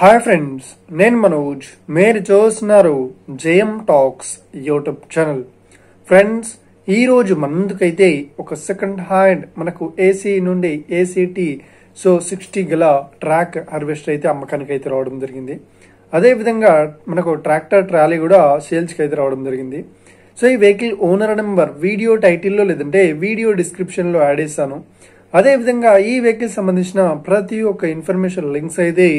Hi friends, నేను మనోజ్. మీరు చూస్తున్నారు JM talks YouTube channel. Friends, ఈరోజు మన ముందుకైతే ఒక సెకండ్ హ్యాండ్ మనకు ఏసీ నుండి ఏసీటీ 60 గల ట్రాక్ హార్వెస్టర్ అయితే అమ్మకానికి అయితే రావడం జరిగింది. అదేవిధంగా మనకు ట్రాక్టర్ ట్రాలీ కూడా సేల్స్కి అయితే రావడం జరిగింది. సో ఈ వెహికల్ ఓనర్ నెంబర్ వీడియో టైటిల్లో లేదంటే వీడియో డిస్క్రిప్షన్లో యాడ్ చేస్తాను. అదేవిధంగా ఈ వెహికల్ సంబంధించిన ప్రతి ఒక్క ఇన్ఫర్మేషన్ లింక్స్ అయితే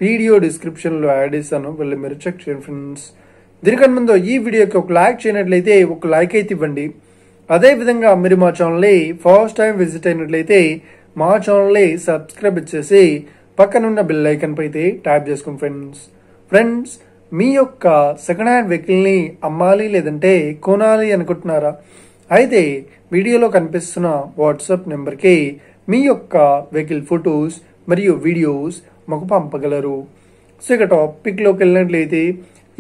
వీడియో డిస్క్రిప్షన్లో యాడ్ చేస్తాను, వెళ్ళి మీరు చెక్ చేయండి ఫ్రెండ్స్. దీనికన్నా ముందు ఈ వీడియోకి ఒక లైక్ చేయనట్లయితే ఒక లైక్ అయితే ఇవ్వండి. అదేవిధంగా మీరు మా ఛానల్ని ఫస్ట్ టైం విజిట్ అయినట్లయితే మా ఛానల్ని సబ్స్క్రైబ్ చేసి పక్కనున్న బెల్ ఐకాన్ పై అయితే ట్యాప్ చేసుకోండి ఫ్రెండ్స్. మీ యొక్క సెకండ్ హ్యాండ్ వెహికల్ని అమ్మాలి లేదంటే కొనాలి అనుకుంటున్నారా? అయితే వీడియోలో కనిపిస్తున్న వాట్సాప్ నెంబర్కి మీ యొక్క వెహికల్ ఫొటోస్ మరియు వీడియోస్ మాకు పంపగలరు. సో ఇక టాపిక్లోకి వెళ్ళినట్లయితే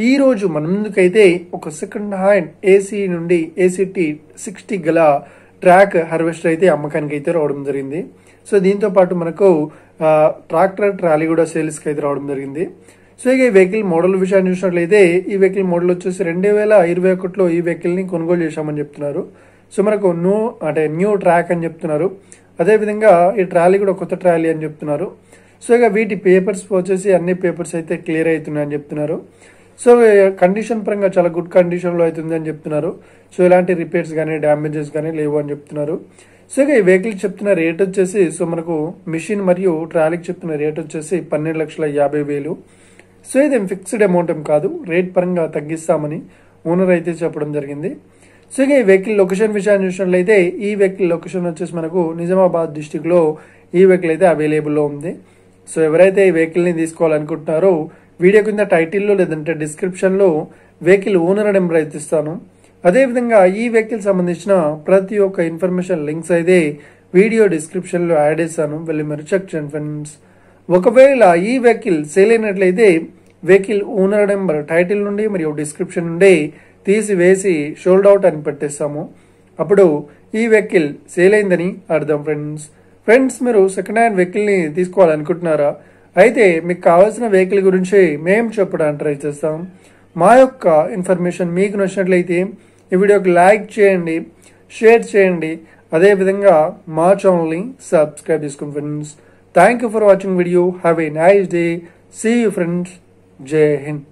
ఈరోజు మన ముందుకైతే ఒక సెకండ్ హ్యాండ్ ఏసీ నుండి ఏసీటీ 60 గల ట్రాక్ హార్వెస్టర్ అయితే అమ్మకానికి అయితే రావడం జరిగింది. సో దీంతో పాటు మనకు ట్రాక్టర్ ట్రాలీ కూడా సేల్స్కి అయితే రావడం జరిగింది. సో ఇక ఈ వెహికల్ మోడల్ విషయాన్ని చూసినట్లయితే ఈ వెహికల్ మోడల్ వచ్చేసి 2021లో ఈ వెహికల్ని కొనుగోలు చేశామని చెప్తున్నారు. సో మనకు న్యూ ట్రాక్ అని చెప్తున్నారు. అదేవిధంగా ఈ ట్రాలీ కూడా కొత్త ట్రాలీ అని చెప్తున్నారు. సో ఇక వీటి పేపర్స్ వచ్చేసి అన్ని పేపర్స్ అయితే క్లియర్ అవుతున్నాయని చెప్తున్నారు. సో కండిషన్ పరంగా చాలా గుడ్ కండిషన్లో అవుతుంది అని చెప్తున్నారు. సో ఇలాంటి రిపేర్స్ కానీ డ్యామేజెస్ కానీ లేవు అని చెప్తున్నారు. సో ఇక ఈ వెహికల్ చెప్తున్న రేట్ వచ్చేసి సో మనకు మిషన్ మరియు ట్రాలీకి చెప్తున్న రేట్ వచ్చేసి 12,50,000. సో ఇది ఫిక్స్డ్ అమౌంట్ ఏం కాదు, రేట్ పరంగా తగ్గిస్తామని ఓనర్ అయితే చెప్పడం జరిగింది. సో ఇక ఈ వెహికల్ లొకేషన్ విషయాన్ని చూసినట్లయితే ఈ వెహికల్ లొకేషన్ వచ్చేసి మనకు నిజామాబాద్ డిస్టిక్లో ఈ వెహికల్ అయితే అవైలబుల్లో ఉంది. సో ఎవరైతే ఈ వెహికల్ని తీసుకోవాలనుకుంటున్నారో వీడియో కింద టైటిల్లో లేదంటే డిస్క్రిప్షన్లో వెహికల్ ఓనర్ నెంబర్ అయితే ఇస్తాను. అదేవిధంగా ఈ వెహికల్ సంబంధించిన ప్రతి ఒక్క ఇన్ఫర్మేషన్ లింక్స్ అయితే వీడియో డిస్క్రిప్షన్లో యాడ్ చేస్తాను, వెళ్ళి మీరు చెక్ చేయండి ఫ్రెండ్స్. ఒకవేళ ఈ వెహికల్ సేల్ అయినట్లయితే వెహికల్ ఓనర్ నెంబర్ టైటిల్ నుండి మరియు డిస్క్రిప్షన్ నుండి తీసివేసి షోల్డ్ అవుట్ అని పెట్టేస్తాము. అప్పుడు ఈ వెహికల్ సేల్ అయిందని అర్థం ఫ్రెండ్స్. మీరు సెకండ్ హ్యాండ్ వెహికల్ని తీసుకోవాలనుకుంటున్నారా? అయితే మీకు కావాల్సిన వెహికల్ గురించి మేము చెప్పడానికి ట్రై చేస్తాం. మా యొక్క ఇన్ఫర్మేషన్ మీకు నచ్చినట్లయితే ఈ వీడియోకి లైక్ చేయండి, షేర్ చేయండి. అదేవిధంగా మా ఛానల్ని సబ్స్క్రైబ్ చేసుకోండి friends. Thank you for watching video. Have a nice day. See you friends. జై హింద్.